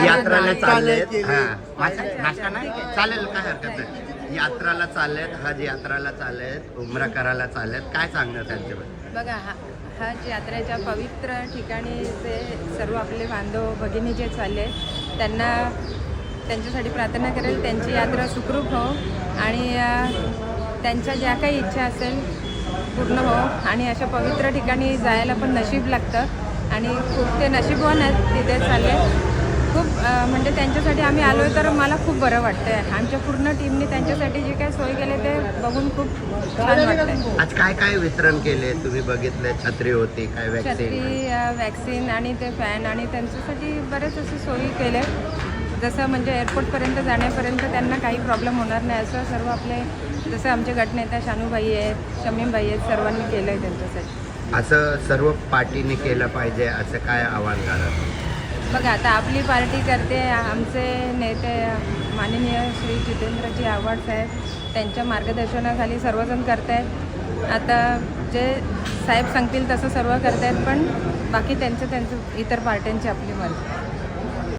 यात्राला चाललेत. नाश्ता नाही चालेल, काय हरकत नाही. यात्राला चाललेत, हज यात्राला चाललेत, उमरा करायला चाललेत, काय सांगणार त्यांच्याबद्दल? बघा हज यात्रेच्या पवित्र ठिकाणी जे सर्व आपले बांधव भगिनी जे चालले त्यांना त्यांच्यासाठी प्रार्थना करेल, त्यांची यात्रा सुखरूप हो आणि त्यांच्या ज्या काही इच्छा असेल पूर्ण हो. आणि अशा पवित्र ठिकाणी जायला पण नशीब लागतं आणि खूप ते नशीबवान आहेत तिथे चालले. खूप म्हणजे त्यांच्यासाठी आम्ही आलो आहे तर मला खूप बरं वाटतं आहे. आमच्या पूर्ण टीमने त्यांच्यासाठी जे काही सोय केले ते बघून खूप छान वाटतं. आज काय काय वितरण केले तुम्ही बघितले? छत्री होती, काय छत्री, वॅक्सिन आणि ते फॅन आणि त्यांच्यासाठी बरेच असे सोयी केले, जसं म्हणजे एअरपोर्टपर्यंत जाण्यापर्यंत त्यांना काही प्रॉब्लेम होणार नाही असं सर्व आपले जसं आमचे गटनेता शानूबाई आहेत, शमीमबाई आहेत, सर्वांनी केलं आहे त्यांच्यासाठी. असं सर्व पार्टीने केलं पाहिजे असं काय आव्हान करा? बघा आता आपली पार्टी करते, आमचे नेते माननीय श्री जितेंद्रजी आव्हाड साहेब त्यांच्या मार्गदर्शनाखाली सर्वजण करत आहेत. आता जे साहेब सांगतील तसं सर्व करत आहेत, पण बाकी त्यांचं इतर पार्ट्यांची आपली मर्जी.